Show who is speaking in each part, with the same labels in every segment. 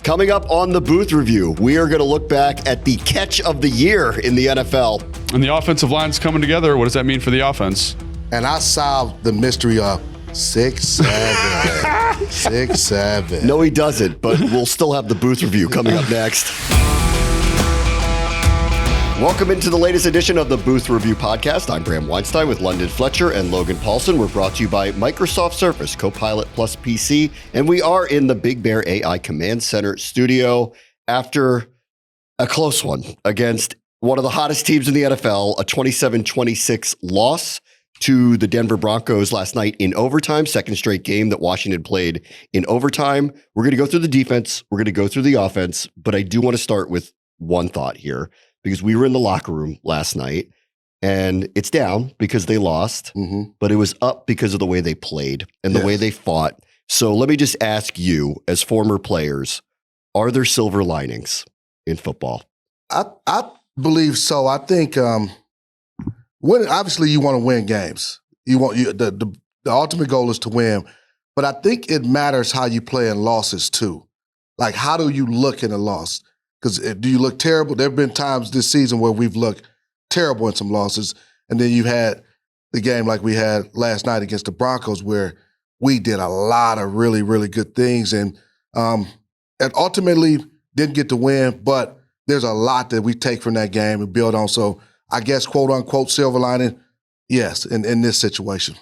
Speaker 1: Coming up on the Booth Review, we are going to look back at the catch of the year in the NFL.
Speaker 2: And the offensive line's coming together. What does that mean for the offense?
Speaker 3: And I solved the mystery of 6'7". 6'7".
Speaker 1: No, he doesn't, but we'll still have the Booth Review coming up next. Welcome into the latest edition of the Booth Review podcast. I'm Bram Weinstein with London Fletcher and Logan Paulsen. We're brought to you by Microsoft Surface, Copilot Plus PC, and we are in the Big Bear AI Command Center studio after a close one against one of the hottest teams in the NFL, a 27-26 loss to the Denver Broncos last night in overtime, second straight game that Washington played in overtime. We're going to go through the defense. We're going to go through the offense, but I do want to start with one thought here. Because we were in the locker room last night, and it's down because they lost, but it was up because of the way they played and the way they fought. So let me just ask you, as former players, are there silver linings in football?
Speaker 3: I believe so. I think obviously you want to win games. The ultimate goal is to win, but I think it matters how you play in losses too. Like, how do you look in a loss? Because do you look terrible? There have been times this season where we've looked terrible in some losses. And then you had the game like we had last night against the Broncos where we did a lot of really, really good things. And ultimately didn't get to win, but there's a lot that we take from that game and build on. So I guess, quote unquote, silver lining, yes, in this situation.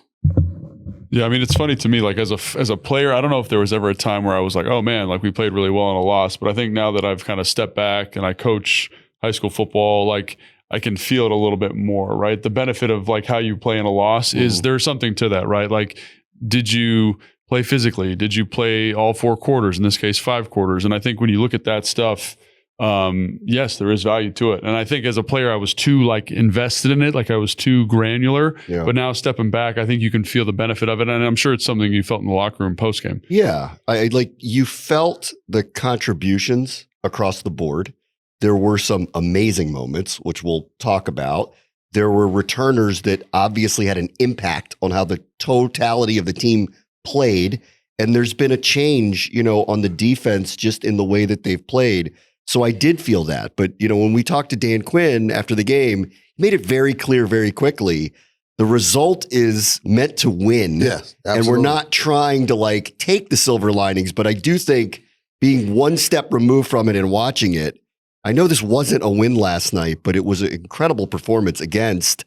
Speaker 2: Yeah, I mean, it's funny to me, like as a player, I don't know if there was ever a time where I was like, oh man, like we played really well in a loss. But I think now that I've kind of stepped back and I coach high school football, like I can feel it a little bit more, right? The benefit of like how you play in a loss is there's something to that, right? Like, did you play physically? Did you play all 4 quarters? In this case, 5 quarters. And I think when you look at that stuff, yes, there is value to it. And I think as a player, I was too like invested in it. Like I was too granular, but now stepping back, I think you can feel the benefit of it. And I'm sure it's something you felt in the locker room post game.
Speaker 1: Yeah. I like you felt the contributions across the board. There were some amazing moments, which we'll talk about. There were returners that obviously had an impact on how the totality of the team played. And there's been a change, on the defense just in the way that they've played. So I did feel that. But, when we talked to Dan Quinn after the game, he made it very clear very quickly. The result is meant to win.
Speaker 3: Yes, absolutely.
Speaker 1: And we're not trying to take the silver linings. But I do think being one step removed from it and watching it, I know this wasn't a win last night, but it was an incredible performance against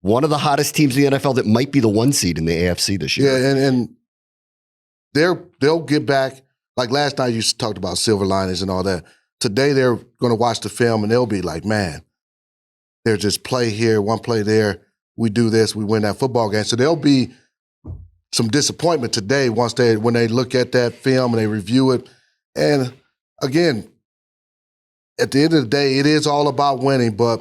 Speaker 1: one of the hottest teams in the NFL that might be the 1 seed in the AFC this year.
Speaker 3: Yeah, and they'll get back. Like last night, you talked about silver linings and all that. Today, they're going to watch the film, and they'll be like, man, there's just play here, one play there. We do this, we win that football game. So there'll be some disappointment today when they look at that film and they review it. And again, at the end of the day, it is all about winning. But,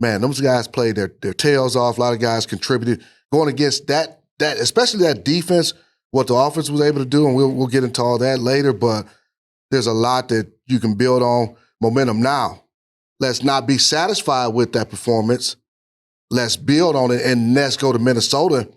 Speaker 3: man, those guys played their tails off. A lot of guys contributed. Going against that especially that defense, what the offense was able to do, and we'll get into all that later. But there's a lot that you can build on momentum now. Let's not be satisfied with that performance. Let's build on it, and let's go to Minnesota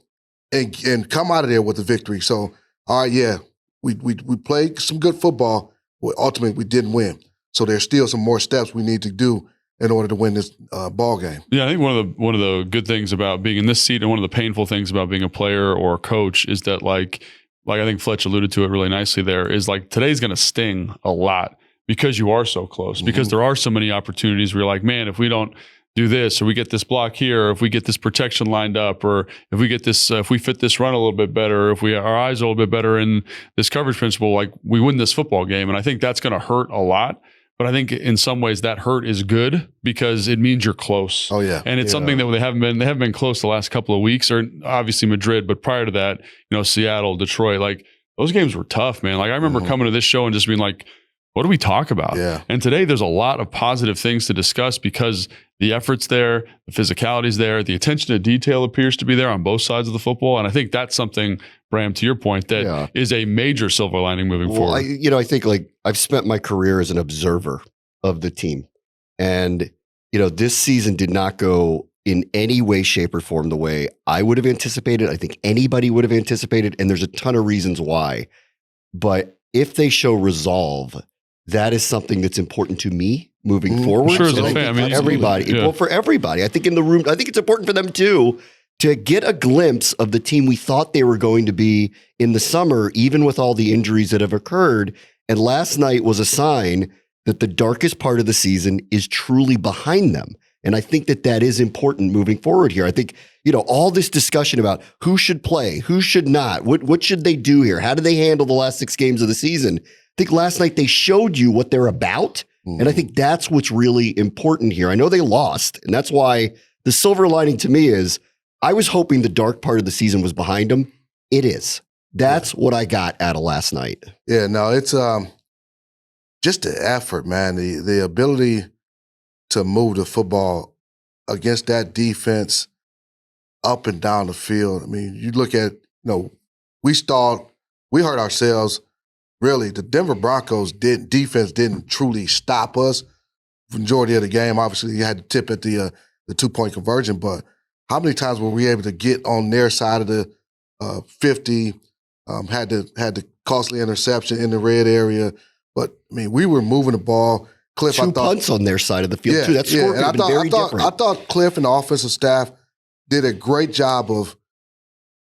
Speaker 3: and come out of there with a victory. So, all right, yeah, we played some good football. But ultimately, we didn't win. So there's still some more steps we need to do in order to win this ball game.
Speaker 2: Yeah, I think one of the good things about being in this seat and one of the painful things about being a player or a coach is that like I think Fletcher alluded to it really nicely there, is like today's going to sting a lot because you are so close, because there are so many opportunities where you're like, man, if we don't do this, or we get this block here, or if we get this protection lined up, or if we get this, if we fit this run a little bit better, if our eyes are a little bit better in this coverage principle, like we win this football game. And I think that's going to hurt a lot. But I think in some ways that hurt is good because it means you're close.
Speaker 3: Oh yeah.
Speaker 2: And it's something that they haven't been close the last couple of weeks, or obviously Madrid, but prior to that, Seattle, Detroit, like those games were tough, man. Like I remember coming to this show and just being like, what do we talk about?
Speaker 3: Yeah.
Speaker 2: And today there's a lot of positive things to discuss because the effort's there, the physicality's there, the attention to detail appears to be there on both sides of the football. And I think that's something, Bram, to your point, that is a major silver lining moving forward.
Speaker 1: I think I've spent my career as an observer of the team. And, this season did not go in any way, shape, or form the way I would have anticipated. I think anybody would have anticipated. And there's a ton of reasons why. But if they show resolve, that is something that's important to me moving forward.
Speaker 2: Sure, as a
Speaker 1: And I
Speaker 2: fan,
Speaker 1: think for everybody. Well, for everybody. I think in the room, I think it's important for them too to get a glimpse of the team we thought they were going to be in the summer, even with all the injuries that have occurred. And last night was a sign that the darkest part of the season is truly behind them. And I think that that is important moving forward here. I think, all this discussion about who should play, who should not, what should they do here? How do they handle the last 6 games of the season? I think last night they showed you what they're about. And I think that's what's really important here. I know they lost, and that's why the silver lining to me is I was hoping the dark part of the season was behind them. It is. That's what I got out of last night.
Speaker 3: Yeah, no, it's just the effort, man. The ability to move the football against that defense up and down the field. I mean, you look at, we hurt ourselves. Really, the Denver Broncos defense didn't truly stop us. The majority of the game, obviously, you had to tip at the 2-point conversion, but how many times were we able to get on their side of the 50? Had the costly interception in the red area, but I mean, we were moving the ball. Cliff,
Speaker 1: 2 punts on their side of the field too. That score could have been very different.
Speaker 3: I thought Cliff and the offensive staff did a great job of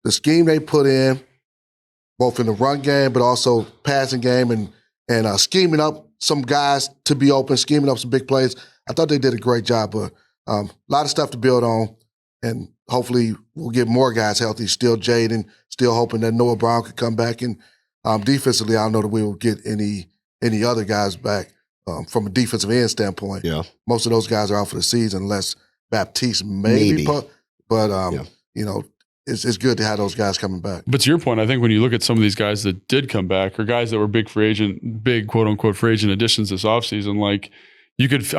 Speaker 3: the scheme they put in, both in the run game, but also passing game and scheming up some guys to be open, scheming up some big plays. I thought they did a great job, but a lot of stuff to build on, and hopefully we'll get more guys healthy. Still Jaden, still hoping that Noah Brown could come back. And defensively, I don't know that we will get any other guys back from a defensive end standpoint.
Speaker 1: Yeah.
Speaker 3: Most of those guys are out for the season unless Baptiste maybe. But it's good to have those guys coming back.
Speaker 2: But to your point, I think when you look at some of these guys that did come back, or guys that were big quote unquote free agent additions this offseason, like you could,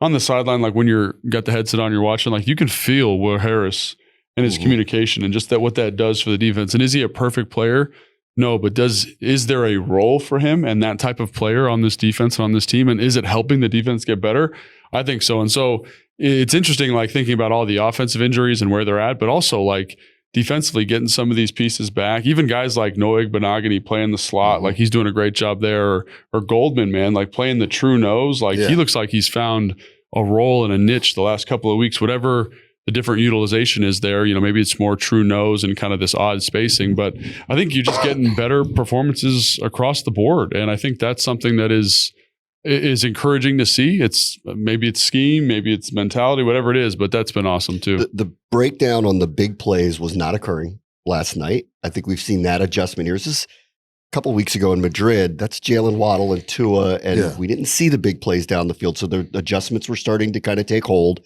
Speaker 2: on the sideline, like when you're got the headset on, you're watching, like you can feel Will Harris and his communication and just what that does for the defense. And is he a perfect player? No, but is there a role for him and that type of player on this defense and on this team? And is it helping the defense get better? I think so. And so it's interesting, like thinking about all the offensive injuries and where they're at, but also like defensively getting some of these pieces back. Even guys like Noah Benogany playing the slot, like he's doing a great job there. Or Goldman, man, like playing the true nose. Like he looks like he's found a role and a niche the last couple of weeks, whatever the different utilization is there. Maybe it's more true nose and kind of this odd spacing, but I think you're just getting better performances across the board. And I think that's something that is encouraging to see. Maybe it's scheme, maybe it's mentality, whatever it is, but that's been awesome too.
Speaker 1: The breakdown on the big plays was not occurring last night. I think we've seen that adjustment here. This is a couple of weeks ago in Madrid. That's Jalen Waddle and Tua, and we didn't see the big plays down the field. So the adjustments were starting to kind of take hold.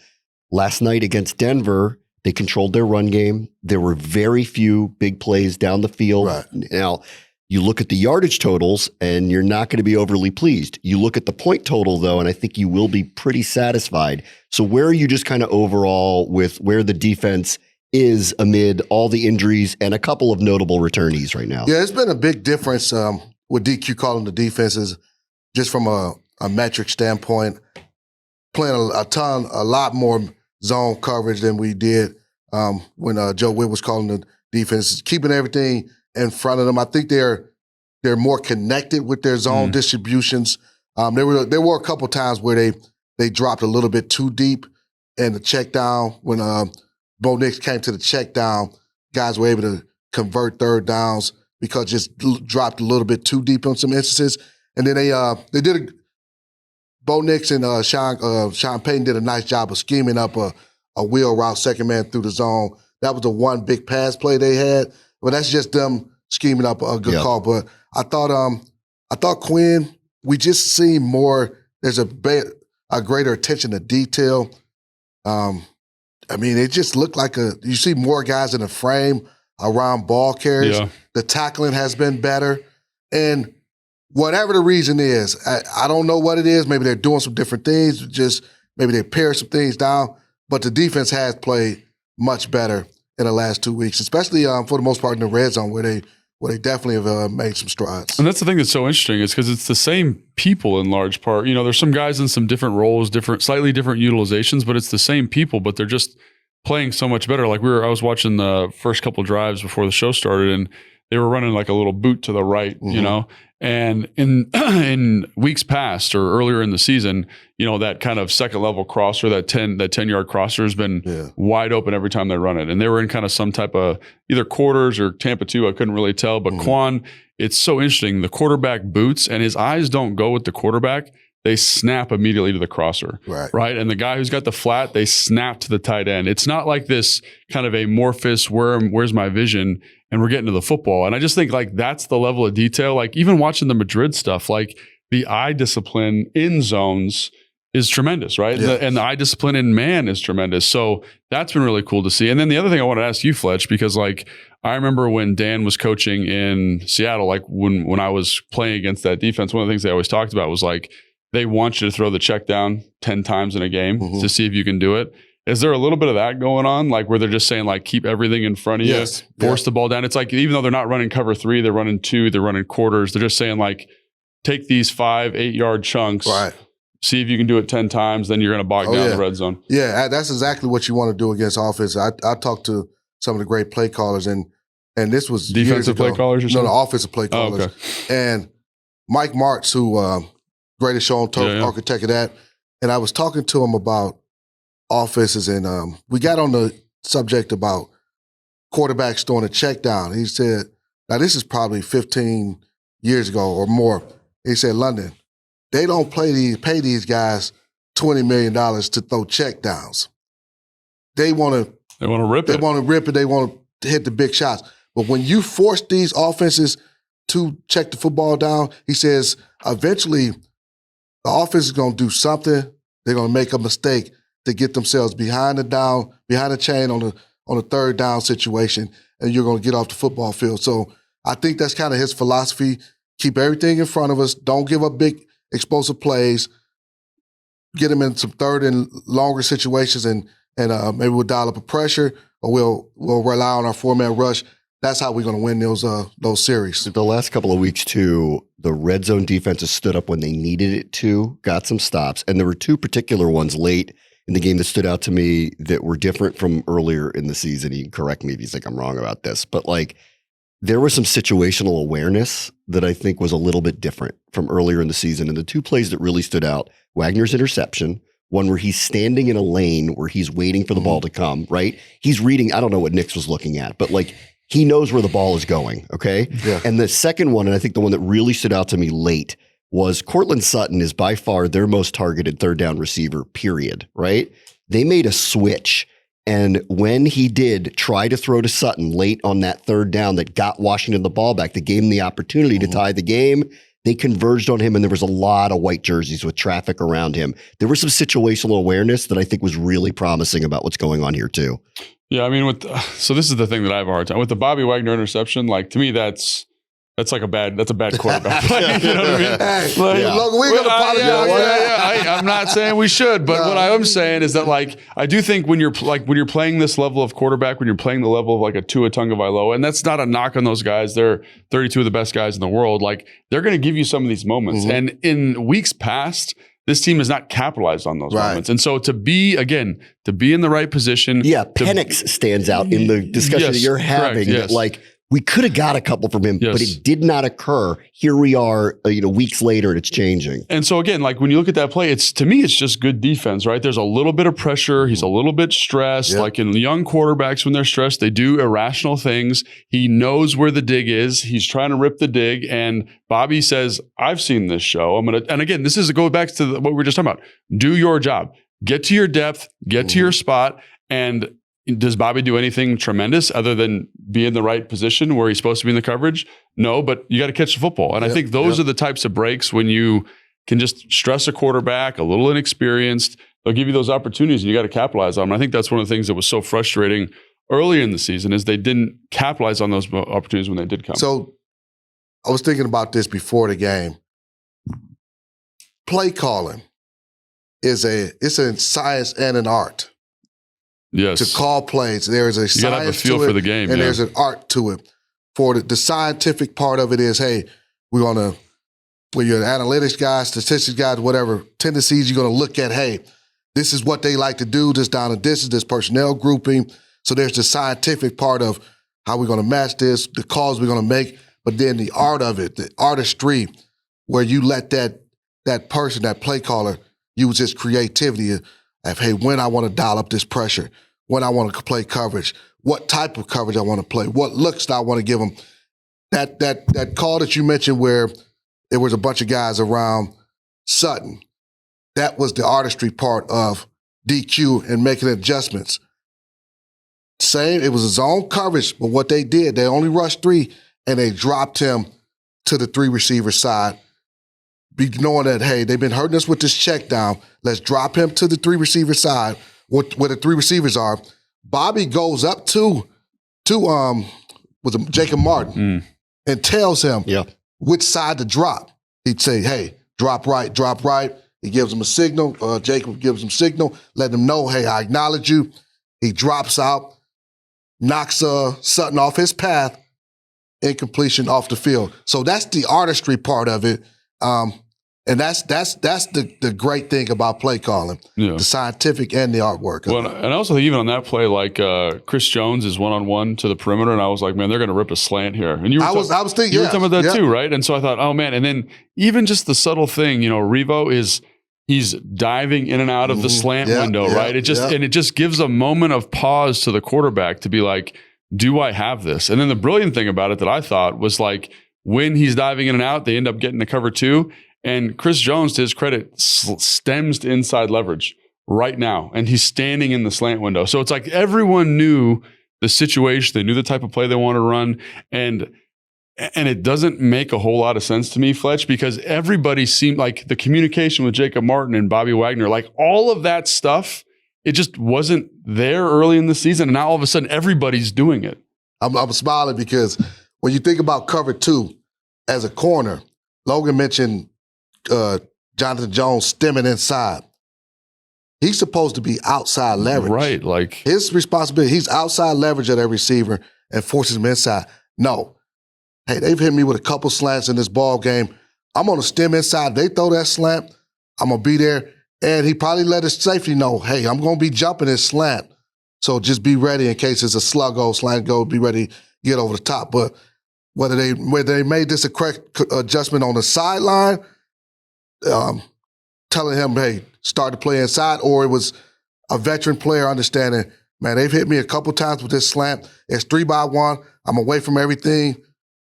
Speaker 1: Last night against Denver, they controlled their run game. There were very few big plays down the field.
Speaker 3: Right.
Speaker 1: Now, you look at the yardage totals, and you're not going to be overly pleased. You look at the point total, though, and I think you will be pretty satisfied. So where are you just kind of overall with where the defense is amid all the injuries and a couple of notable returnees right now?
Speaker 3: Yeah, it's been a big difference with DQ calling the defenses just from a metric standpoint, playing a lot more zone coverage than we did when Joe Witt was calling the defense, keeping everything in front of them. I think they're more connected with their zone distributions. There were a couple times where they dropped a little bit too deep in the check down. When Bo Nix came to the check down, guys were able to convert third downs because just dropped a little bit too deep on some instances. And then they did Bo Nix and Sean Payton did a nice job of scheming up a wheel route, second man through the zone. That was the one big pass play they had. But that's just them scheming up a good call. But I thought Quinn, we just see more. There's a greater attention to detail. It just looked like you see more guys in the frame around ball carriers. Yeah. The tackling has been better. And whatever the reason is, I don't know what it is. Maybe they're doing some different things. Just maybe they pare some things down. But the defense has played much better in the last 2 weeks, especially for the most part in the red zone where they definitely have made some strides.
Speaker 2: And that's the thing that's so interesting is because it's the same people in large part. There's some guys in some different roles, slightly different utilizations, but it's the same people, but they're just playing so much better. Like I was watching the first couple drives before the show started, and they were running like a little boot to the right, you know. And in weeks past or earlier in the season, you know, that kind of second level crosser, that 10-yard crosser has been wide open every time they run it. And they were in kind of some type of either quarters or Tampa 2, I couldn't really tell. But Quan, it's so interesting. The quarterback boots and his eyes don't go with the quarterback. They snap immediately to the crosser, right? And the guy who's got the flat, they snap to the tight end. It's not like this kind of amorphous, where's my vision? And we're getting to the football. And I just think like that's the level of detail. Like even watching the Madrid stuff, like the eye discipline in zones is tremendous, right?
Speaker 3: Yeah.
Speaker 2: And the eye discipline in man is tremendous. So that's been really cool to see. And then the other thing I want to ask you, Fletch, because like I remember when Dan was coaching in Seattle, like when I was playing against that defense, one of the things they always talked about was like, they want you to throw the check down 10 times in a game to see if you can do it. Is there a little bit of that going on? Like where they're just saying like, keep everything in front of you, force the ball down. It's like, even though they're not running cover 3, they're running 2, they're running quarters. They're just saying like, take these 5-8 yard chunks, see if you can do it 10 times, then you're going to bog down the red zone.
Speaker 3: Yeah, that's exactly what you want to do against offense. I talked to some of the great play callers and this was
Speaker 2: defensive play callers or something?
Speaker 3: No, the offensive play callers.
Speaker 2: Oh, okay.
Speaker 3: And Mike Martz, who greatest show on turf, architect of that. And I was talking to him about offenses, and we got on the subject about quarterbacks throwing a check down. He said, now this is probably 15 years ago or more. He said, London, they don't pay these guys $20 million to throw check downs. They want to rip it. They want to rip it. They want to hit the big shots. But when you force these offenses to check the football down, he says, eventually the offense is going to do something. They're going to make a mistake to get themselves behind the chain on the third down situation, and you're going to get off the football field. So I think that's kind of his philosophy. Keep everything in front of us. Don't give up big explosive plays. Get them in some third and longer situations, and maybe we'll dial up a pressure, or we'll rely on our 4-man rush. That's how we're going to win those series.
Speaker 1: The last couple of weeks, too, the red zone defenses stood up when they needed it to, got some stops. And there were 2 particular ones late in the game that stood out to me that were different from earlier in the season. You can correct me if you think I'm wrong about this. But, like, there was some situational awareness that I think was a little bit different from earlier in the season. And the 2 plays that really stood out, Wagner's interception, one where he's standing in a lane where he's waiting for the ball to come, right? He's reading, I don't know what Nix was looking at, but, like, he knows where the ball is going, okay? Yeah. And the second one, and I think the one that really stood out to me late, was Cortland Sutton is by far their most targeted third down receiver, period, right? They made a switch. And when he did try to throw to Sutton late on that third down that got Washington the ball back, that gave him the opportunity to tie the game, they converged on him, and there was a lot of white jerseys with traffic around him. There was some situational awareness that I think was really promising about what's going on here, too.
Speaker 2: Yeah, I mean, so this is the thing that I have a hard time with the Bobby Wagner interception. Like, to me, that's like a bad quarterback play. You know what I mean?
Speaker 3: Hey, Logan, we got to apologize.
Speaker 2: I'm not saying we should, but what I am saying is that, like, I do think when you're playing this level of quarterback, when you're playing the level of like a Tua Tagovailoa, and that's not a knock on those guys. They're 32 of the best guys in the world. Like, they're going to give you some of these moments. And in weeks past, this team has not capitalized on those moments. And so to be in the right position. Yeah,
Speaker 1: Penix stands out in the discussion that you're having. That, like, we could have got a couple from him, but it did not occur. Here we are, weeks later, and it's changing.
Speaker 2: And so again, like when you look at that play, to me, it's just good defense, right? There's a little bit of pressure. He's a little bit stressed. Yep. Like in young quarterbacks, when they're stressed, they do irrational things. He knows where the dig is. He's trying to rip the dig. And Bobby says, I've seen this show. And again, this is go back to what we were just talking about. Do your job. Get to your depth, get to your spot. And does Bobby do anything tremendous other than be in the right position where he's supposed to be in the coverage? No, but you got to catch the football. And I think those are the types of breaks when you can just stress a quarterback, a little inexperienced. They'll give you those opportunities and you got to capitalize on them. I think that's one of the things that was so frustrating early in the season is they didn't capitalize on those opportunities when they did come.
Speaker 3: So I was thinking about this before the game. Play calling it's a science and an art.
Speaker 2: Yes.
Speaker 3: To call plays. There's a
Speaker 2: science have a feel
Speaker 3: to it,
Speaker 2: for the game,
Speaker 3: and there's an art to it. For the scientific part of it is, hey, we're going to, when you're an analytics guy, statistics guy, whatever tendencies you're going to look at, hey, this is what they like to do, this down and distance, this personnel grouping. So there's the scientific part of how we're going to match this, the calls we're going to make, but then the art of it, the artistry, where you let that person, that play caller, use his creativity of, hey, when I want to dial up this pressure, when I want to play coverage, what type of coverage I want to play, what looks I want to give them. That call that you mentioned where there was a bunch of guys around Sutton, that was the artistry part of DQ and making adjustments. Same, it was his own coverage, but what they did, they only rushed 3 and they dropped him to the 3 receiver side, knowing that, hey, they've been hurting us with this check down. Let's drop him to the 3 receiver side where the 3 receivers are. Bobby goes up to Jacob Martin and tells him which side to drop. He'd say, hey, drop right, drop right. He gives him a signal. Jacob gives him a signal, let him know, hey, I acknowledge you. He drops out, knocks Sutton off his path, incompletion off the field. So that's the artistry part of it. And that's the great thing about play calling, the scientific and the artwork.
Speaker 2: Well, and I also think even on that play, like Chris Jones is one-on-one to the perimeter, and I was like, man, they're going to rip a slant here. And
Speaker 3: I was thinking,
Speaker 2: you were talking about that too, right? And so I thought, oh man, and then even just the subtle thing, Revo he's diving in and out of the slant window, right? It just gives a moment of pause to the quarterback to be like, do I have this? And then the brilliant thing about it that I thought was like, when he's diving in and out, they end up getting to cover 2. And Chris Jones, to his credit, stems to inside leverage right now. And he's standing in the slant window. So it's like everyone knew the situation. They knew the type of play they want to run. And it doesn't make a whole lot of sense to me, Fletch, because everybody seemed like the communication with Jacob Martin and Bobby Wagner, like all of that stuff, it just wasn't there early in the season. And now all of a sudden, everybody's doing it.
Speaker 3: I'm smiling because when you think about cover 2 as a corner, Logan mentioned Jonathan Jones stemming inside. He's supposed to be outside leverage.
Speaker 2: Right. Like
Speaker 3: his responsibility, he's outside leverage at that receiver and forces him inside. No. Hey, they've hit me with a couple slants in this ball game. I'm going to stem inside. They throw that slant, I'm going to be there. And he probably let his safety know, hey, I'm going to be jumping this slant. So just be ready in case it's a sluggo, slant go, be ready to get over the top. But whether they made this a correct adjustment on the sideline, telling him, hey, start to play inside, or it was a veteran player understanding, man, they've hit me a couple times with this slant. It's 3-by-1. I'm away from everything.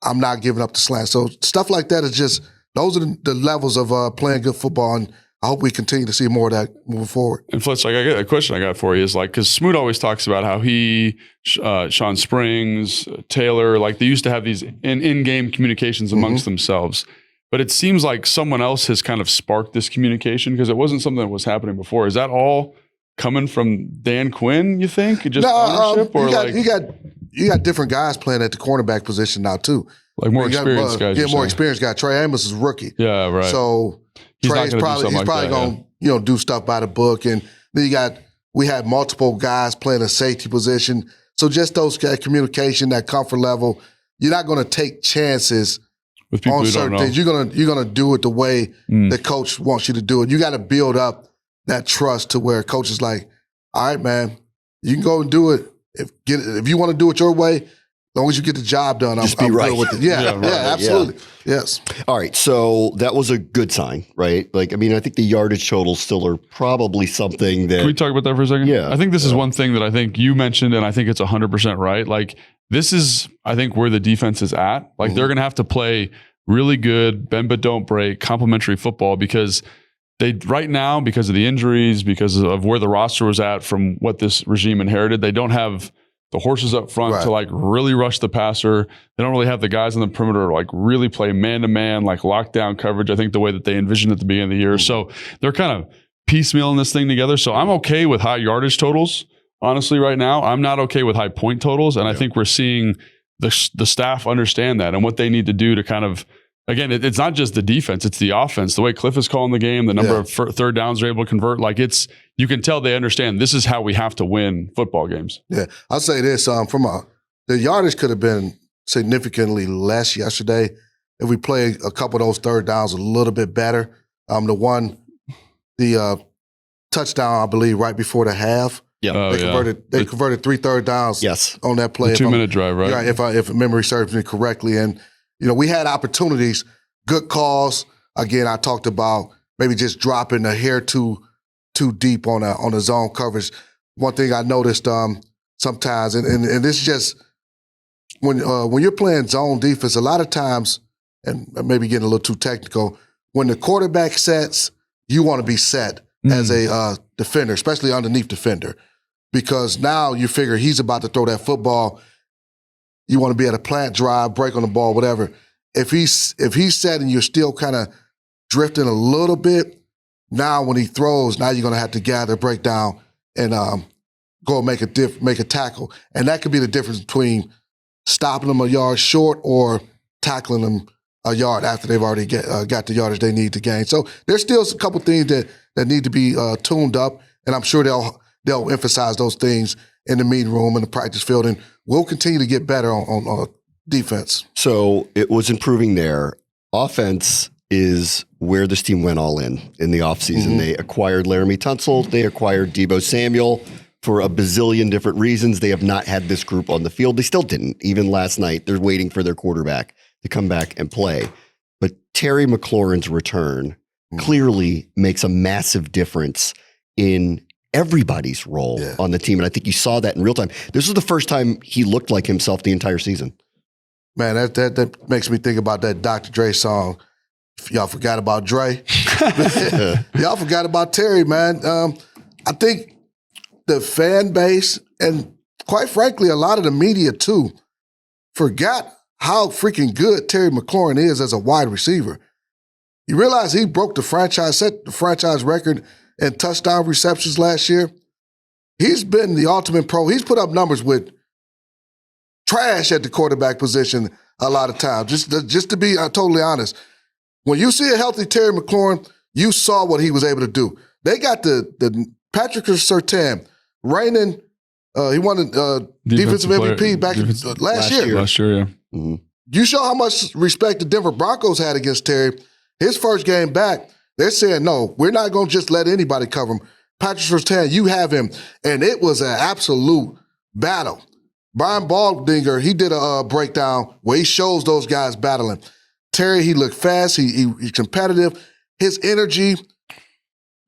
Speaker 3: I'm not giving up the slant. So stuff like that is just, those are the levels of playing good football, and I hope we continue to see more of that moving forward.
Speaker 2: And Fletch, like a question I got for you is like, because Smoot always talks about how he, Sean Springs, Taylor, like they used to have these in-game communications amongst themselves. But it seems like someone else has kind of sparked this communication because it wasn't something that was happening before. Is that all coming from Dan Quinn, you think? Just ownership? Or
Speaker 3: you got different guys playing at the cornerback position now, too.
Speaker 2: Like more experienced guys.
Speaker 3: Yeah, more experienced guys. Trey Amos is rookie.
Speaker 2: Yeah, right.
Speaker 3: So Trey's probably going to do stuff by the book. And then we had multiple guys playing a safety position. So just those communication, that comfort level, you're not going to take chances
Speaker 2: with people
Speaker 3: on certain things. You're gonna do it the way the coach wants you to do it. You got to build up that trust to where coach is like, all right, man, you can go and do it. If you want to do it your way, as long as you get the job done, I'm
Speaker 1: right.
Speaker 3: good with it. Yeah, absolutely. Yeah. Yes.
Speaker 1: All right, so that was a good sign, right? Like, I mean, I think the yardage totals still are probably something that...
Speaker 2: Can we talk about that for a second?
Speaker 1: Yeah.
Speaker 2: I think this is one thing that I think you mentioned, and I think it's 100% right. Like, this is, I think, where the defense is at. Like, they're going to have to play really good, bend but don't break, complementary football because they, right now, because of the injuries, because of where the roster was at from what this regime inherited, they don't have the horses up front to like really rush the passer. They don't really have the guys on the perimeter like really play man-to-man, like lockdown coverage, I think the way that they envisioned at the beginning of the year. So they're kind of piecemealing this thing together. So I'm okay with high yardage totals, honestly, right now. I'm not okay with high point totals. And I think we're seeing the staff understand that and what they need to do to kind of, again, it's not just the defense, it's the offense. The way Cliff is calling the game, the number of third downs they're able to convert, like you can tell they understand this is how we have to win football games. Yeah,
Speaker 3: I'll say this, the yardage could have been significantly less yesterday if we played a couple of those third downs a little bit better. The touchdown, I believe, right before the half,
Speaker 1: Yeah.
Speaker 3: They converted 3 third downs on that play.
Speaker 2: The 2-minute drive, right?
Speaker 3: Right, if memory serves me correctly. And, we had opportunities, good calls. Again, I talked about maybe just dropping a hair too deep on a zone coverage. One thing I noticed sometimes, and this is just when you're playing zone defense, a lot of times, and maybe getting a little too technical, when the quarterback sets, you want to be set as a defender, especially underneath defender, because now you figure he's about to throw that football. You want to be at a plant drive, break on the ball, whatever. If he's set and you're still kind of drifting a little bit, now when he throws, now you're going to have to gather, break down, and go make a tackle. And that could be the difference between stopping them a yard short or tackling them a yard after they've already got the yardage they need to gain. So there's still a couple things that need to be tuned up, and I'm sure they'll emphasize those things in the meeting room and the practice field, and we'll continue to get better on defense.
Speaker 1: So it was improving there. Offense is where this team went all in the offseason. Mm-hmm. They acquired Laramie Tunsil. They acquired Deebo Samuel for a bazillion different reasons. They have not had this group on the field. They still didn't. Even last night, they're waiting for their quarterback to come back and play. But Terry McLaurin's return clearly makes a massive difference in everybody's role on the team. And I think you saw that in real time. This was the first time he looked like himself the entire season.
Speaker 3: Man, that makes me think about that Dr. Dre song. Y'all forgot about Dre. Y'all forgot about Terry, man. I think the fan base, and quite frankly, a lot of the media too, forgot how freaking good Terry McLaurin is as a wide receiver. You realize he broke set the franchise record in touchdown receptions last year? He's been the ultimate pro. He's put up numbers with trash at the quarterback position a lot of times. Just to be totally honest, when you see a healthy Terry McLaurin, you saw what he was able to do. They got the Patrick Surtain reigning. He won the defensive MVP back last year.
Speaker 2: Last year, yeah.
Speaker 3: Mm-hmm. You show how much respect the Denver Broncos had against Terry. His first game back, they're saying, no, we're not going to just let anybody cover him. Patrick Surtain, you have him. And it was an absolute battle. Brian Baldinger, he did a breakdown where he shows those guys battling. Terry, he looked fast. He's competitive. His energy,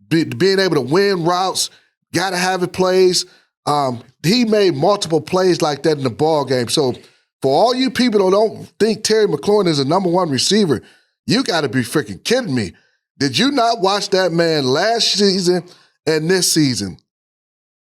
Speaker 3: being able to win routes, got to have it plays. He made multiple plays like that in the ball game. So for all you people who don't think Terry McLaurin is a number one receiver, you got to be freaking kidding me. Did you not watch that man last season and this season?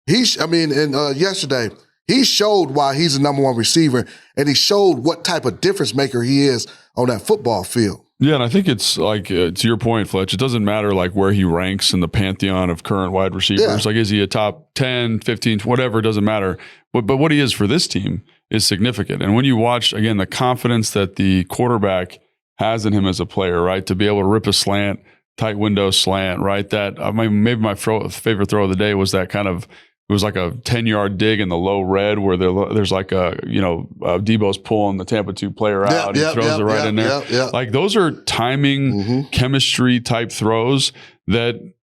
Speaker 3: Yesterday, he showed why he's the number one receiver, and he showed what type of difference maker he is on that football field.
Speaker 2: Yeah, and I think it's like, to your point, Fletch, it doesn't matter like where he ranks in the pantheon of current wide receivers. Yeah. Like, is he a top 10, 15, whatever, it doesn't matter. But what he is for this team is significant. And when you watch, again, the confidence that the quarterback has in him as a player, right, to be able to rip a slant, tight window slant, right, that, maybe my favorite throw of the day was that kind of, it was like a 10-yard dig in the low red where there's like Debo's pulling the Tampa 2 player out. He throws it right in there. Like, those are timing, chemistry type throws that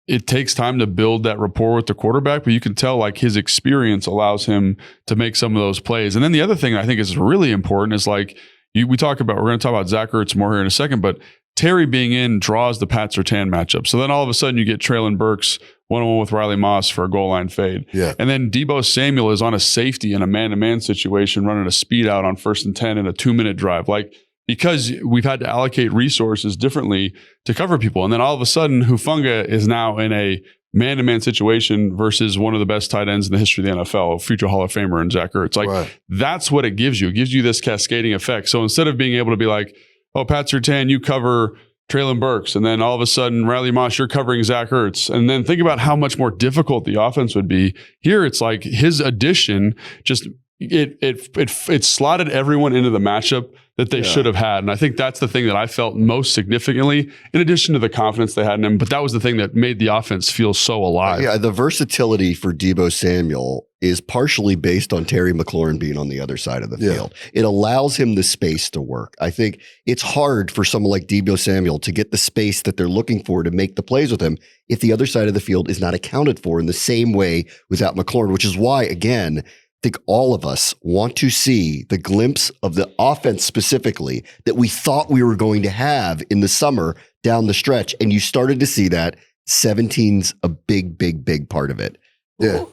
Speaker 2: it takes time to build that rapport with the quarterback, but you can tell like his experience allows him to make some of those plays. And then the other thing I think is really important is like, we're going to talk about Zach Ertz more here in a second, but Terry being in draws the Pat Surtain matchup. So then all of a sudden you get Traylon Burks one-on-one with Riley Moss for a goal line fade. Yeah. And then Deebo Samuel is on a safety in a man-to-man situation running a speed out on 1st and 10 in a 2-minute drive. Like, because we've had to allocate resources differently to cover people. And then all of a sudden Hufanga is now in a man-to-man situation versus one of the best tight ends in the history of the NFL, future Hall of Famer in Zach Ertz. Like, That's what it gives you. It gives you this cascading effect. So instead of being able to be like, oh, Pat Surtain, you cover Traylon Burks, and then all of a sudden, Riley Moss, you're covering Zach Ertz. And then think about how much more difficult the offense would be. Here, it's like his addition just it slotted everyone into the matchup that they should have had. And I think that's the thing that I felt most significantly, in addition to the confidence they had in him. But that was the thing that made the offense feel so alive.
Speaker 1: Yeah, the versatility for Deebo Samuel is partially based on Terry McLaurin being on the other side of the field. It allows him the space to work. I think it's hard for someone like Deebo Samuel to get the space that they're looking for to make the plays with him if the other side of the field is not accounted for in the same way without McLaurin, which is why, again, I think all of us want to see the glimpse of the offense specifically that we thought we were going to have in the summer down the stretch. And you started to see that. 17's a big, big, big part of it.
Speaker 3: Yeah,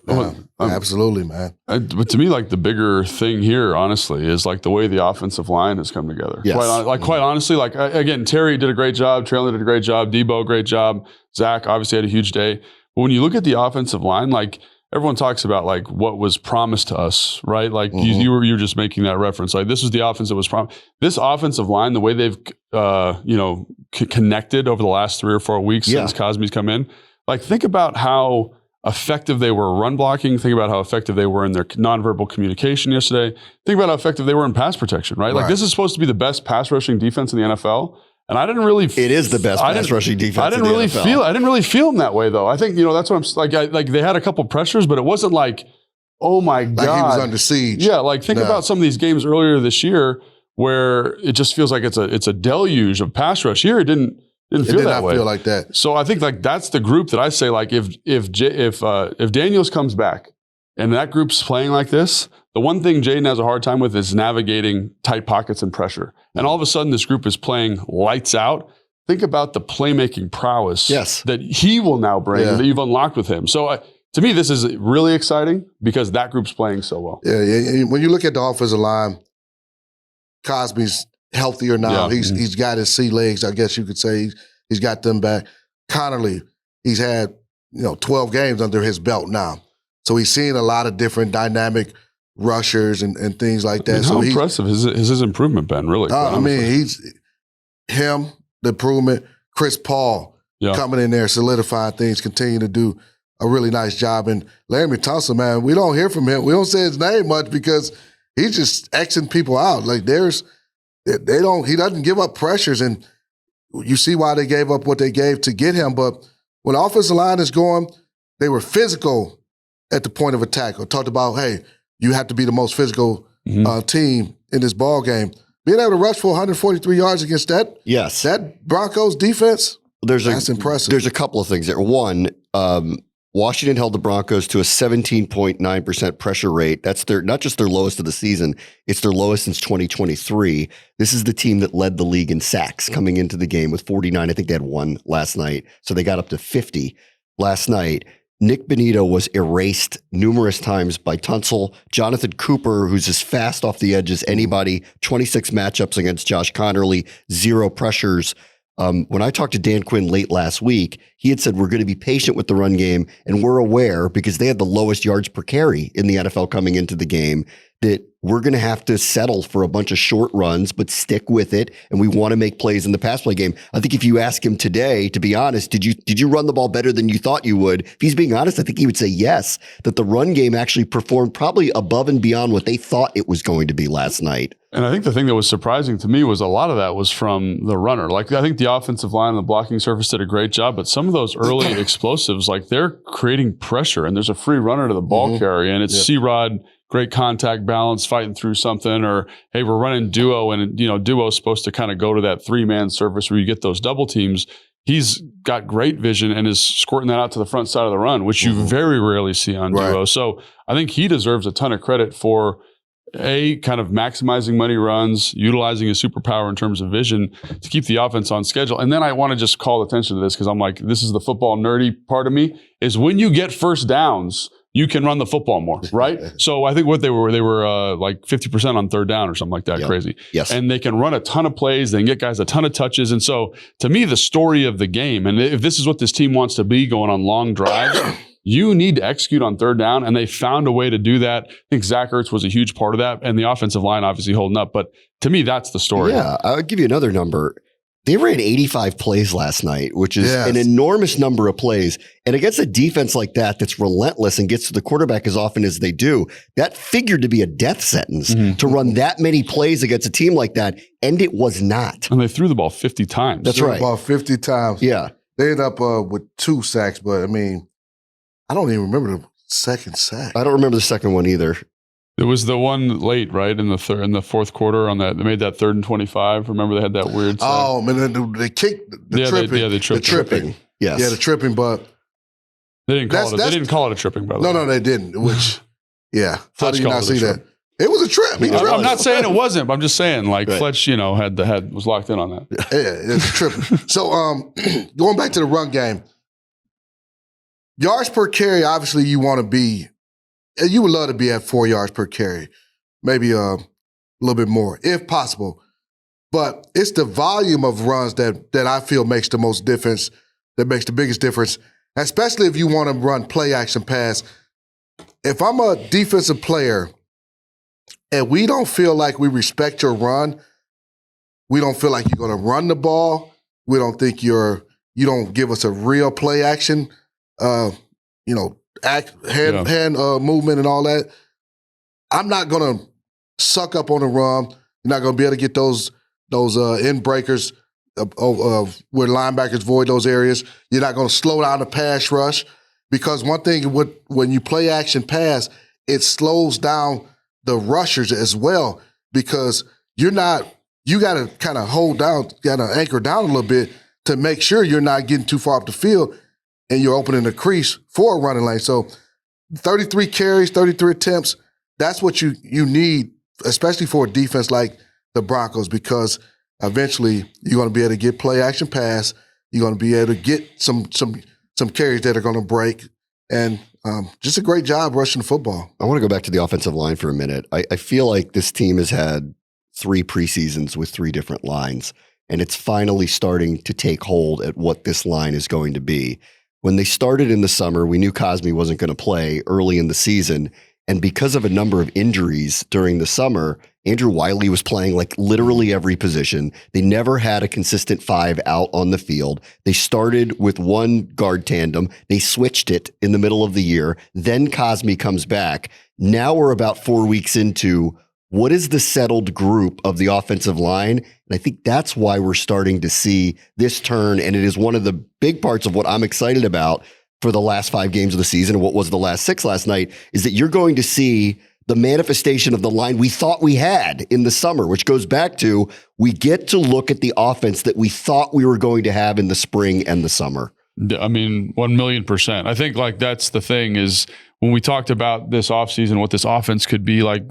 Speaker 3: absolutely, man.
Speaker 2: But to me, like the bigger thing here, honestly, is like the way the offensive line has come together.
Speaker 1: Yes.
Speaker 2: Quite honestly, like again, Terry did a great job. Traylon did a great job. Debo, great job. Zach obviously had a huge day. But when you look at the offensive line, like everyone talks about like what was promised to us, right? Like you were just making that reference. Like this was the offense that was promised. This offensive line, the way they've connected over the last 3 or 4 weeks since Cosme's come in, like think about how effective they were run blocking. Think about how effective they were in their nonverbal communication yesterday. Think about how effective they were in pass protection, right? Like this is supposed to be the best pass rushing defense in the NFL. And I didn't really. It
Speaker 1: is the best pass rushing defense.
Speaker 2: I didn't really feel them that way though. I think that's what I'm like. They had a couple pressures, but it wasn't like, oh my god,
Speaker 3: like he was under siege.
Speaker 2: Yeah, like think about some of these games earlier this year where it just feels like it's a deluge of pass rush. Here it didn't feel that way.
Speaker 3: Feel like that.
Speaker 2: So I think like that's the group that I say like if Daniels comes back and that group's playing like this, the one thing Jaden has a hard time with is navigating tight pockets and pressure. And all of a sudden this group is playing lights out. Think about the playmaking prowess that he will now bring that you've unlocked with him. So to me, this is really exciting because that group's playing so well.
Speaker 3: Yeah. When you look at the offensive line, Cosme's healthier now. He's got his sea legs, I guess you could say. He's got them back. Connerly, he's had 12 games under his belt now. So he's seeing a lot of different dynamic rushers and things like that.
Speaker 2: How impressive has his improvement been, really?
Speaker 3: The improvement. Chris Paul coming in there, solidifying things, continue to do a really nice job. And Larry Thompson, man, we don't hear from him. We don't say his name much because he's just Xing people out. Like he doesn't give up pressures, and you see why they gave up what they gave to get him. But when the offensive line is going, they were physical at the point of attack. I talked about, hey, you have to be the most physical team in this ball game. Being able to rush for 143 yards against that Broncos defense, that's impressive.
Speaker 1: There's a couple of things there. One, Washington held the Broncos to a 17.9% pressure rate. That's not just their lowest of the season, it's their lowest since 2023. This is the team that led the league in sacks coming into the game with 49. I think they had one last night. So they got up to 50 last night. Nick Bonito was erased numerous times by Tunsil. Jonathan Cooper, who's as fast off the edge as anybody, 26 matchups against Josh Connerly, 0 pressures. When I talked to Dan Quinn late last week, he had said, we're going to be patient with the run game, and we're aware, because they had the lowest yards per carry in the NFL coming into the game, that we're going to have to settle for a bunch of short runs, but stick with it, and we want to make plays in the pass play game. I think if you ask him today, to be honest, did you run the ball better than you thought you would? If he's being honest, I think he would say yes, that the run game actually performed probably above and beyond what they thought it was going to be last night.
Speaker 2: And I think the thing that was surprising to me was a lot of that was from the runner. Like I think the offensive line and the blocking surface did a great job, but some of those early explosives, like they're creating pressure, and there's a free runner to the ball carrier, and it's C-Rod, great contact balance, fighting through something, or hey, we're running duo, and duo is supposed to kind of go to that 3-man surface where you get those double teams. He's got great vision and is squirting that out to the front side of the run, which you very rarely see on duo. So I think he deserves a ton of credit for kind of maximizing money runs, utilizing his superpower in terms of vision to keep the offense on schedule. And then I want to just call attention to this because I'm like, this is the football nerdy part of me, is when you get first downs, you can run the football more, right? So I think what they were like 50% on third down or something like that, crazy.
Speaker 1: Yes.
Speaker 2: And they can run a ton of plays. They can get guys a ton of touches. And so to me, the story of the game, and if this is what this team wants to be going on long drives, you need to execute on third down, and they found a way to do that. I think Zach Ertz was a huge part of that, and the offensive line obviously holding up. But to me, that's the story.
Speaker 1: Yeah, I'll give you another number. They ran 85 plays last night, which is an enormous number of plays. And against a defense like that that's relentless and gets to the quarterback as often as they do, that figured to be a death sentence to run that many plays against a team like that, and it was not.
Speaker 2: And they threw the ball 50 times.
Speaker 1: That's right.
Speaker 3: About 50 times.
Speaker 1: Yeah.
Speaker 3: They ended up with 2 sacks, but I mean, I don't even remember the second sack?
Speaker 1: I don't remember the second one either.
Speaker 2: It was the one late, right, in the fourth quarter on that. They made that 3rd and 25. Remember they had that weird sack?
Speaker 3: Oh, man, they kicked the tripping.
Speaker 2: They tripped.
Speaker 3: The tripping.
Speaker 1: Yes.
Speaker 3: Yeah, the tripping, but
Speaker 2: they didn't call it a tripping, by the way.
Speaker 3: No, they didn't. Which, yeah. How
Speaker 2: Fletch
Speaker 3: do you not
Speaker 2: called it
Speaker 3: see
Speaker 2: a
Speaker 3: that?
Speaker 2: trip.
Speaker 3: It was a trip.
Speaker 2: I'm not saying it wasn't, but I'm just saying, like,
Speaker 1: Right.
Speaker 2: Fletch, was locked in on that.
Speaker 3: Yeah, it's tripping. So, going back to the run game, yards per carry, obviously you want to be, you would love to be at 4 yards per carry, maybe a little bit more, if possible. But it's the volume of runs that I feel makes the most difference, that makes the biggest difference, especially if you want to run play action pass. If I'm a defensive player and we don't feel like we respect your run, we don't feel like you're going to run the ball, we don't think you don't give us a real play action, hand movement and all that, I'm not going to suck up on the run. You're not going to be able to get those end breakers where linebackers void those areas. You're not going to slow down the pass rush, because one thing when you play action pass, it slows down the rushers as well, because you got to kind of hold down, got to anchor down a little bit to make sure you're not getting too far up the field and you're opening the crease for a running lane. So 33 carries, 33 attempts, that's what you need, especially for a defense like the Broncos, because eventually you're going to be able to get play action pass. You're going to be able to get some carries that are going to break, and just a great job rushing the football.
Speaker 1: I want to go back to the offensive line for a minute. I feel like this team has had 3 preseasons with 3 different lines, and it's finally starting to take hold at what this line is going to be. When they started in the summer, we knew Cosme wasn't going to play early in the season, and because of a number of injuries during the summer, Andrew Wiley was playing like literally every position. They never had a consistent 5 out on the field. They started with 1 guard tandem. They switched it in the middle of the year. Then Cosme comes back. Now we're about 4 weeks into what is the settled group of the offensive line. And I think that's why we're starting to see this turn. And it is one of the big parts of what I'm excited about for the last 5 games of the season, and what was the last 6 last night, is that you're going to see the manifestation of the line we thought we had in the summer, which goes back to we get to look at the offense that we thought we were going to have in the spring and the summer.
Speaker 2: I mean, 1,000,000%. I think like that's the thing is when we talked about this offseason, what this offense could be like,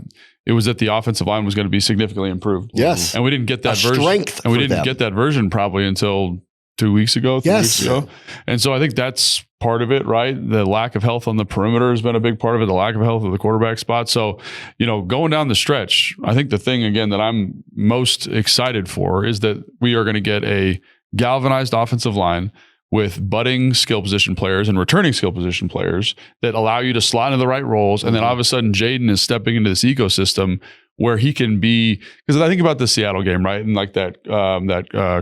Speaker 2: it was that the offensive line was going to be significantly improved.
Speaker 1: Yes.
Speaker 2: And we didn't get that version. And we didn't get that version probably until 2 weeks ago, 3 weeks ago. And so I think that's part of it, right? The lack of health on the perimeter has been a big part of it, the lack of health of the quarterback spot. So, going down the stretch, I think the thing, again, that I'm most excited for is that we are going to get a galvanized offensive line with budding skill position players and returning skill position players that allow you to slot into the right roles. And then all of a sudden, Jaden is stepping into this ecosystem where he can be, because I think about the Seattle game, right? And like that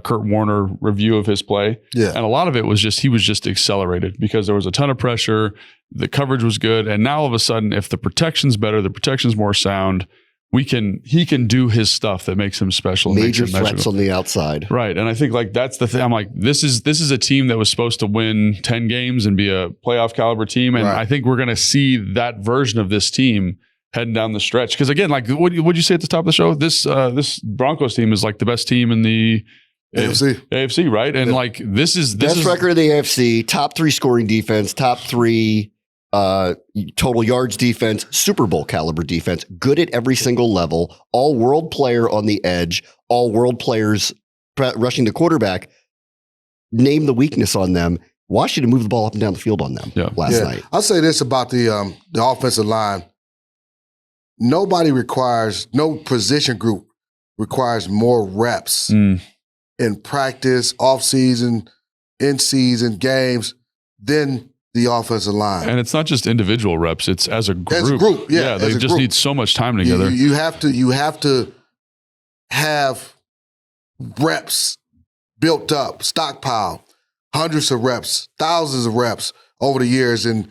Speaker 2: Kurt Warner review of his play.
Speaker 3: Yeah.
Speaker 2: And a lot of it was he was just accelerated because there was a ton of pressure. The coverage was good. And now all of a sudden, if the protection's better, the protection's more sound, he can do his stuff that makes him special.
Speaker 1: Major threats on the outside.
Speaker 2: Right. And I think like that's the thing. I'm like, this is a team that was supposed to win 10 games and be a playoff caliber team. And I think we're going to see that version of this team heading down the stretch. Because again, like what did you say at the top of the show? This Broncos team is like the best team in the AFC, right? And like this is
Speaker 1: best record of the AFC, top 3 scoring defense, top 3 total yards defense, Super Bowl caliber defense, good at every single level, all world player on the edge, all world players rushing the quarterback. Name the weakness on them. Washington moved the ball up and down the field on them last night.
Speaker 3: I'll say this about the offensive line. No position group requires more reps in practice, off-season, in-season games than the offensive line.
Speaker 2: And it's not just individual reps, it's as a group.
Speaker 3: As a group,
Speaker 2: they just need so much time together.
Speaker 3: You have to have reps built up, stockpile, hundreds of reps, thousands of reps over the years. And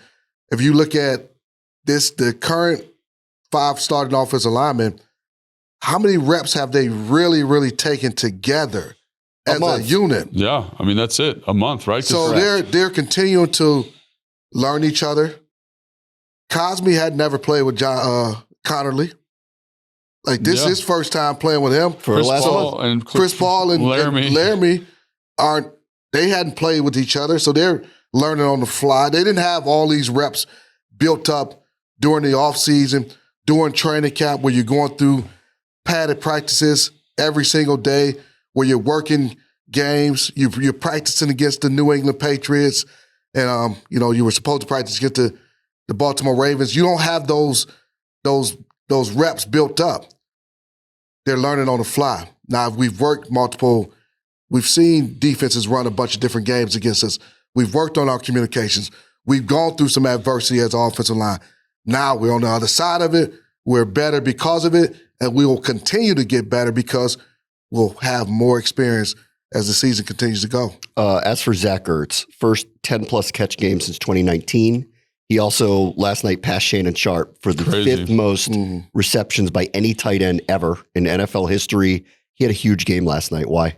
Speaker 3: if you look at the current 5 starting offensive linemen, how many reps have they really, really taken together as a unit?
Speaker 2: Yeah, I mean, that's it. A month, right?
Speaker 3: So they're continuing to learn each other, Cosme had never played with Connerly. Like, this is his first time playing with him.
Speaker 2: Chris Paul and
Speaker 3: Laramie they hadn't played with each other, so they're learning on the fly. They didn't have all these reps built up during the offseason, during training camp, where you're going through padded practices every single day, where you're working games, you're practicing against the New England Patriots, and you were supposed to practice against the Baltimore Ravens. You don't have those reps built up. They're learning on the fly. Now, we've seen defenses run a bunch of different games against us. We've worked on our communications. We've gone through some adversity as an offensive line. Now we're on the other side of it. We're better because of it, and we will continue to get better because we'll have more experience as the season continues to go.
Speaker 1: As for Zach Ertz, first 10-plus catch game since 2019. He also last night passed Shannon Sharp for the fifth most receptions by any tight end ever in NFL history. He had a huge game last night. Why?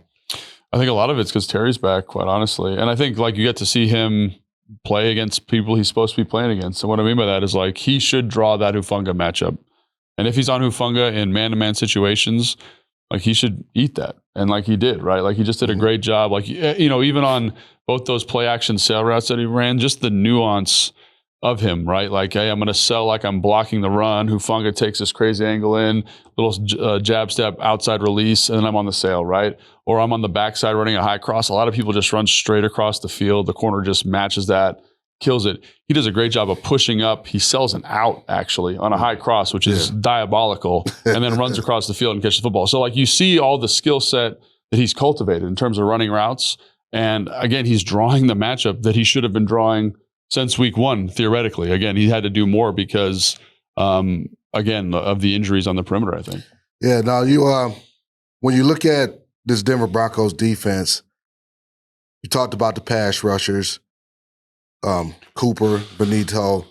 Speaker 2: I think a lot of it's because Terry's back, quite honestly. And I think you get to see him play against people he's supposed to be playing against. And what I mean by that is he should draw that Hufanga matchup. And if he's on Hufanga in man-to-man situations, he should eat that. And he did, right? He just did a great job. Even on both those play action sail routes that he ran, just the nuance of him, right? Hey, I'm going to sell like I'm blocking the run. Hufanga takes this crazy angle in, little jab step, outside release, and then I'm on the sail, right? Or I'm on the backside running a high cross. A lot of people just run straight across the field. The corner just matches that, kills it. He does a great job of pushing up. He sells an out, actually, on a high cross, which is diabolical, and then runs across the field and catches the football. So, you see all the skill set that he's cultivated in terms of running routes. And, again, he's drawing the matchup that he should have been drawing since week one, theoretically. Again, he had to do more because, again, of the injuries on the perimeter, I think.
Speaker 3: Yeah, now when you look at this Denver Broncos defense, you talked about the pass rushers, Cooper, Benito,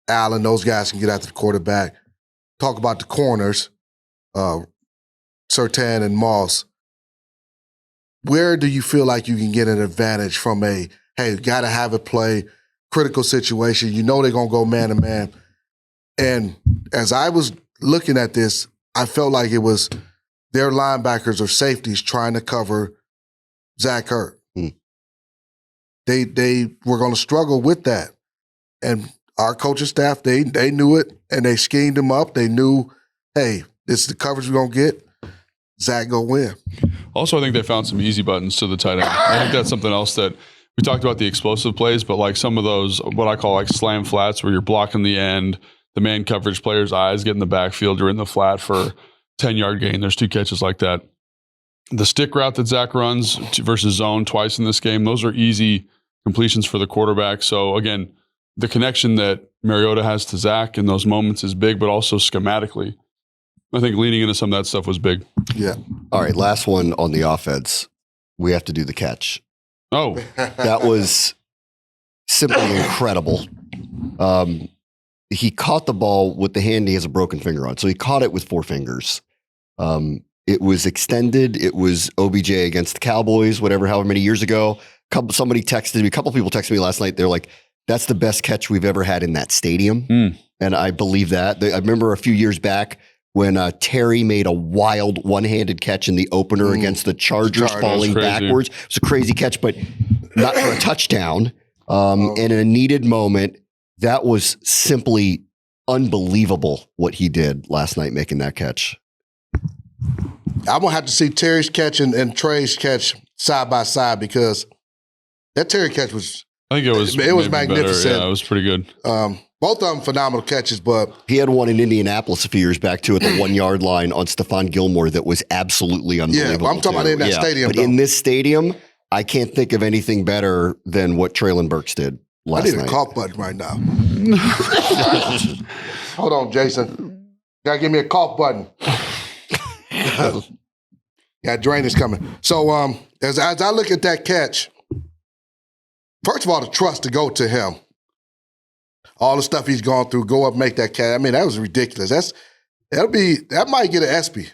Speaker 3: Allen, those guys can get after the quarterback. Talk about the corners, Surtain and Moss. Where do you feel like you can get an advantage from hey, got to have it play, critical situation? You know they're going to go man-to-man. And as I was looking at this, I felt like it was their linebackers or safeties trying to cover Zach Ertz. They were going to struggle with that. And our coaching staff, they knew it, and they schemed them up. They knew, hey, this is the coverage we're going to get. Zach go win.
Speaker 2: Also, I think they found some easy buttons to the tight end. I think that's something else that we talked about, the explosive plays, but some of those, what I call slam flats, where you're blocking the end, the man coverage player's eyes get in the backfield, you're in the flat for 10-yard gain. There's 2 catches like that. The stick route that Zach runs versus zone twice in this game, those are easy completions for the quarterback. So again, the connection that Mariota has to Zach in those moments is big, but also schematically, I think leaning into some of that stuff was big.
Speaker 3: Yeah.
Speaker 1: All right, last one on the offense. We have to do the catch.
Speaker 2: Oh.
Speaker 1: That was simply incredible. He caught the ball with the hand he has a broken finger on. So he caught it with 4 fingers. It was extended. It was OBJ against the Cowboys, however many years ago. Somebody texted me, a couple people texted me last night. They're like, that's the best catch we've ever had in that stadium. And I believe that. I remember a few years back when Terry made a wild one-handed catch in the opener against the Chargers falling backwards. It was a crazy catch, but not for a touchdown. And in a needed moment, that was simply unbelievable what he did last night making that catch.
Speaker 3: I'm going to have to see Terry's catch and Trey's catch side by side, because that Terry catch was,
Speaker 2: I think it was
Speaker 3: magnificent.
Speaker 2: Better. Yeah, it was pretty good.
Speaker 3: Both of them phenomenal catches, but
Speaker 1: he had one in Indianapolis a few years back too at the 1 yard line on Stephon Gilmore that was absolutely unbelievable.
Speaker 3: Yeah, I'm talking about in that stadium.
Speaker 1: But in this stadium, I can't think of anything better than what Traylon Burks did last night.
Speaker 3: I need a cough button right now. Hold on, Jason. Gotta give me a cough button. Yeah, drain is coming. So as I look at that catch, first of all, the trust to go to him. All the stuff he's gone through, go up, make that catch. I mean, that was ridiculous. That might get an ESPY.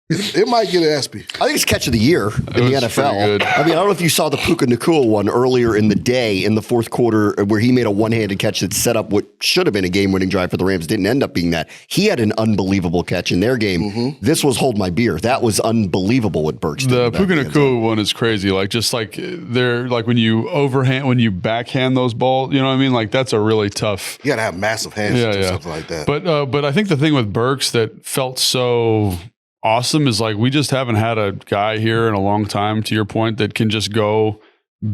Speaker 3: It might get an ESPY.
Speaker 1: I think it's catch of the year in the NFL. I mean, I don't know if you saw the Puka Nacua one earlier in the day in the fourth quarter where he made a one-handed catch that set up what should have been a game-winning drive for the Rams. Didn't end up being that. He had an unbelievable catch in their game. Mm-hmm. This was hold my beer. That was unbelievable what Burks did.
Speaker 2: The Puka Nacua one is crazy. Like, just like they're like when you backhand those balls, you know what I mean? Like, that's a really tough.
Speaker 3: You got to have massive hands to do something like that.
Speaker 2: But I think the thing with Burks that felt so awesome is like we just haven't had a guy here in a long time, to your point, that can just go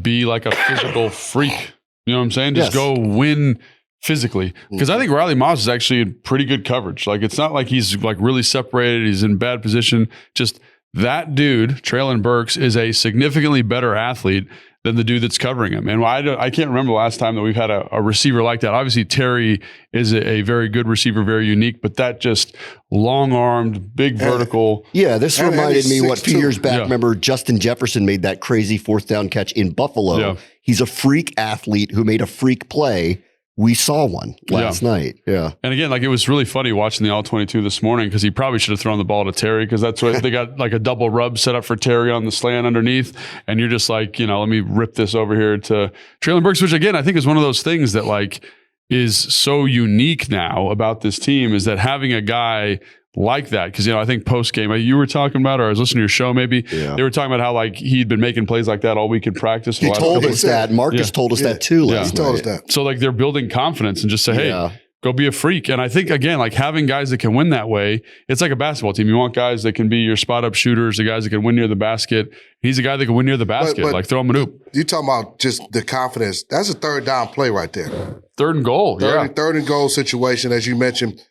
Speaker 2: be like a physical freak. You know what I'm saying? Just go win physically. Because I think Riley Moss is actually in pretty good coverage. Like, it's not like he's like really separated. He's in bad position. Just that dude, Treylon Burks, is a significantly better athlete than the dude that's covering him. And I can't remember the last time that we've had a receiver like that. Obviously, Terry is a very good receiver, very unique, but that just long-armed, big vertical.
Speaker 1: Yeah, this reminded me what a few years back, remember Justin Jefferson made that crazy fourth down catch in Buffalo. Yeah. He's a freak athlete who made a freak play. We saw one last night. Yeah.
Speaker 2: And again, like, it was really funny watching the All-22 this morning because he probably should have thrown the ball to Terry because that's what they got, like a double rub set up for Terry on the slant underneath. And you're just like, let me rip this over here to Treylon Burks, which again, I think is one of those things that like is so unique now about this team is that having a guy like that, because I think post game you were talking about, or I was listening to your show, maybe they were talking about how like he'd been making plays like that all week in practice.
Speaker 1: He told us that. Marcus told us that too.
Speaker 3: He told us that.
Speaker 2: So like they're building confidence and just say, hey, go be a freak. And I think again, like having guys that can win that way, it's like a basketball team. You want guys that can be your spot up shooters, the guys that can win near the basket. He's a guy that can win near the basket. But like throw him an oop.
Speaker 3: You talking about just the confidence? That's a third down play right there.
Speaker 2: Third and goal.
Speaker 3: Third and goal situation, as you mentioned.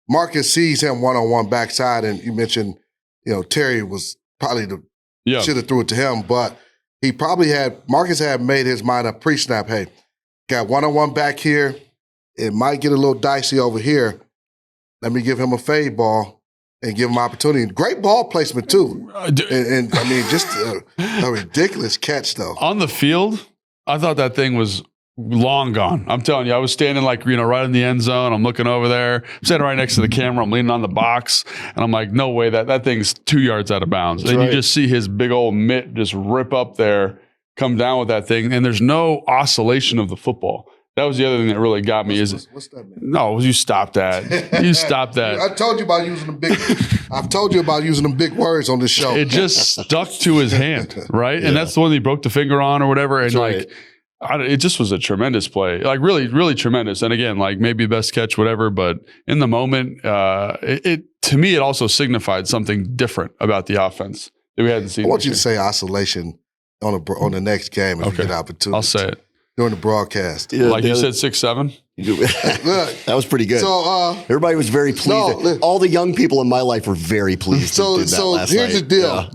Speaker 3: Marcus sees him one-on-one backside, and you mentioned, Terry was probably should have threw it to him, but Marcus had made his mind up pre-snap. Hey, got one-on-one back here. It might get a little dicey over here. Let me give him a fade ball and give him opportunity. Great ball placement too, and I mean, just a ridiculous catch though.
Speaker 2: On the field, I thought that thing was long gone. I'm telling you, I was standing like, right in the end zone. I'm looking over there. I'm standing right next to the camera. I'm leaning on the box. And I'm like, no way, that thing's 2 yards out of bounds. And you just see his big old mitt just rip up there, come down with that thing. And there's no oscillation of the football. That was the other thing that really got me.
Speaker 3: What's that mean?
Speaker 2: No, you stop that. You stop that.
Speaker 3: I told you about using I've told you about using them big words on this show.
Speaker 2: It just stuck to his hand, right? Yeah. And that's the one that he broke the finger on or whatever. And it just was a tremendous play, like really, really tremendous. And again, like maybe best catch, whatever. But in the moment, to me, it also signified something different about the offense that we hadn't seen.
Speaker 3: I want you to say oscillation on the next game if you get opportunity.
Speaker 2: I'll say it
Speaker 3: during the broadcast.
Speaker 2: Yeah, like you said, 6'7".
Speaker 1: That was pretty good. So everybody was very pleased. All the young people in my life were very pleased.
Speaker 3: So here's the deal.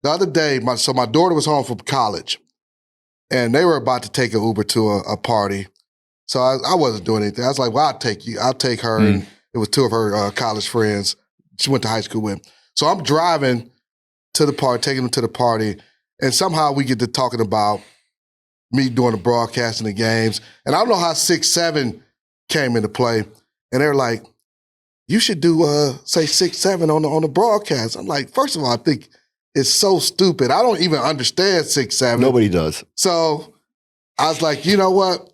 Speaker 3: The other day, my daughter was home from college. And they were about to take an Uber to a party. So I wasn't doing anything. I was like, well, I'll take you. I'll take her. And it was two of her college friends she went to high school with. So I'm driving to the party, taking them to the party. And somehow we get to talking about me doing the broadcasting the games. And I don't know how 6'7" came into play. And they're like, you should do, say 6'7" on the broadcast. I'm like, first of all, I think it's so stupid. I don't even understand 6'7".
Speaker 1: Nobody does.
Speaker 3: So I was like, you know what?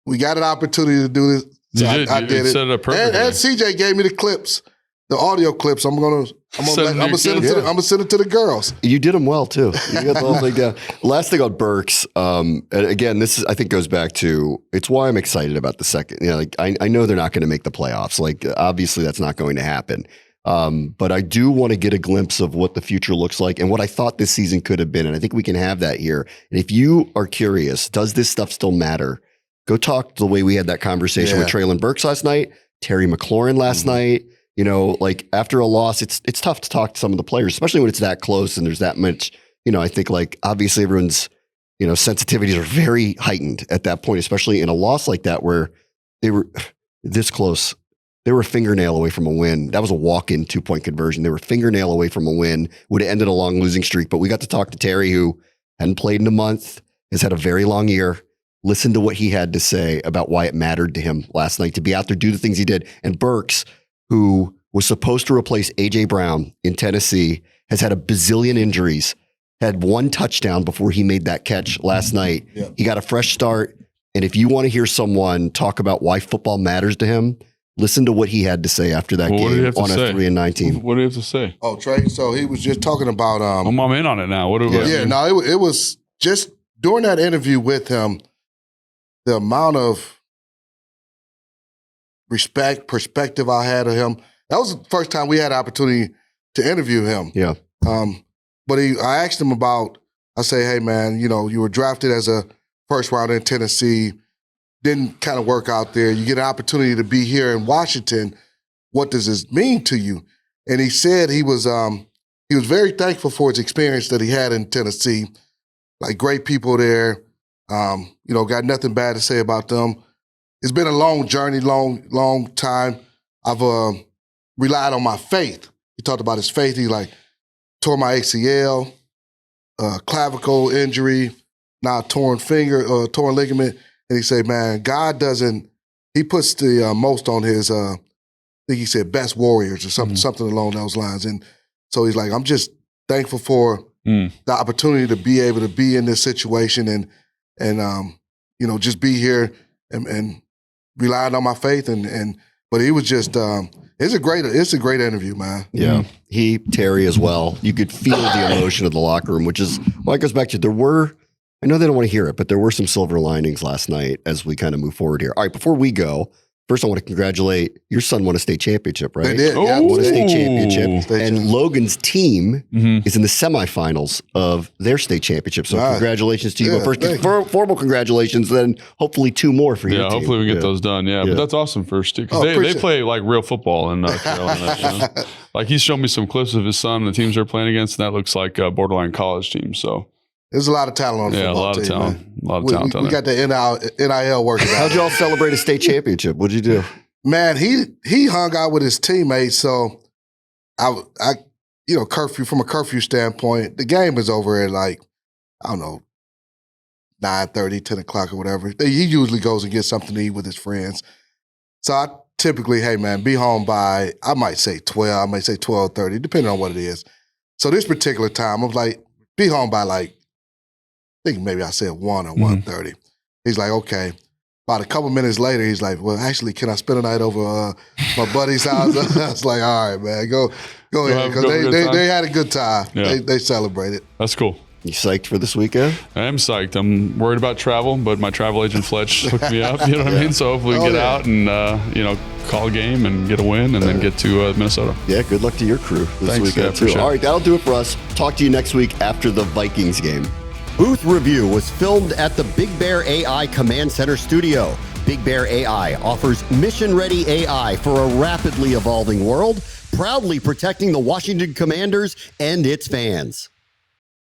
Speaker 3: We got an opportunity to do this. So I did it.
Speaker 2: Set it up perfectly.
Speaker 3: And CJ gave me the clips, the audio clips. I'm gonna send it to the girls.
Speaker 1: You did them well too. You got the whole thing down. Last thing on Burks. And again, this I think goes back to it's why I'm excited about the second. Like I know they're not going to make the playoffs. Like obviously that's not going to happen. But I do want to get a glimpse of what the future looks like and what I thought this season could have been. And I think we can have that here. And if you are curious, does this stuff still matter? Go talk the way we had that conversation with Treylon Burks last night, Terry McLaurin last night. Like after a loss, it's tough to talk to some of the players, especially when it's that close and there's that much, I think like obviously everyone's, sensitivities are very heightened at that point, especially in a loss like that where they were this close. They were a fingernail away from a win. That was a walk-in 2-point conversion. They were a fingernail away from a win. Would have ended a long losing streak. But we got to talk to Terry, who hadn't played in a month, has had a very long year. Listen to what he had to say about why it mattered to him last night to be out there, do the things he did. And Burks, who was supposed to replace A.J. Brown in Tennessee, has had a bazillion injuries, had one touchdown before he made that catch last night.
Speaker 3: Yeah.
Speaker 1: He got a fresh start. And if you want to hear someone talk about why football matters to him, listen to what he had to say after that game on a 3-9 team.
Speaker 2: What do you have to say?
Speaker 3: Oh, Trey, so he was just talking about
Speaker 2: I'm in on it now.
Speaker 3: It was just during that interview with him, the amount of perspective I had of him. That was the first time we had the opportunity to interview him.
Speaker 1: Yeah.
Speaker 3: But I asked him about, I say, hey man, you were drafted as a first rounder in Tennessee, didn't kind of work out there. You get an opportunity to be here in Washington. What does this mean to you? And he said he was very thankful for his experience that he had in Tennessee. Like great people there. Got nothing bad to say about them. It's been a long journey, long time. I've relied on my faith. He talked about his faith. He tore my ACL, clavicle injury, now torn finger, torn ligament. And he said, man, God he puts the most on his, I think he said best warriors or something along those lines. And so he's like, I'm just thankful for the opportunity to be able to be in this situation and just be here and relying on my faith. But he was just, it's a great interview, man.
Speaker 1: Yeah. Terry as well. You could feel the emotion of the locker room, which is, it goes back to I know they don't want to hear it, but there were some silver linings last night as we kind of move forward here. All right, before we go, first I want to congratulate your son won a state championship, right?
Speaker 3: They did.
Speaker 1: Yeah, won a state championship. And Logan's team is in the semifinals of their state championship. So congratulations to you. But first, formal congratulations, then hopefully 2 more for your team.
Speaker 2: Hopefully we get those done. Yeah, but that's awesome first too. Because they play like real football in North Carolina. Like he's shown me some clips of his son, the teams they're playing against, and that looks like a borderline college team. So
Speaker 3: there's a lot of talent on the football team.
Speaker 2: A lot of talent.
Speaker 3: We got the NIL working out.
Speaker 1: How'd y'all celebrate a state championship? What'd you do?
Speaker 3: Man, he hung out with his teammates. So I curfew, from a curfew standpoint, the game is over at 9:30, 10 o'clock or whatever. He usually goes and gets something to eat with his friends. So I typically, hey man, be home by, I might say 12, I might say 12:30, depending on what it is. So this particular time, I'm like, be home by I think maybe I said 1 or 1:30. He's like, okay. About a couple minutes later, he's like, well, actually, can I spend a night over my buddy's house? I was like, all right, man, go ahead. Because they had a good time. Yeah. They celebrated.
Speaker 2: That's cool.
Speaker 1: You psyched for this weekend?
Speaker 2: I am psyched. I'm worried about travel, but my travel agent Fletcher hooked me up. You know what I mean? So hopefully we get out and call a game and get a win and then get to Minnesota.
Speaker 1: Yeah, good luck to your crew this weekend too. All right, that'll do it for us. Talk to you next week after the Vikings game. Booth Review was filmed at the Big Bear AI Command Center studio. Big Bear AI offers mission-ready AI for a rapidly evolving world, proudly protecting the Washington Commanders and its fans.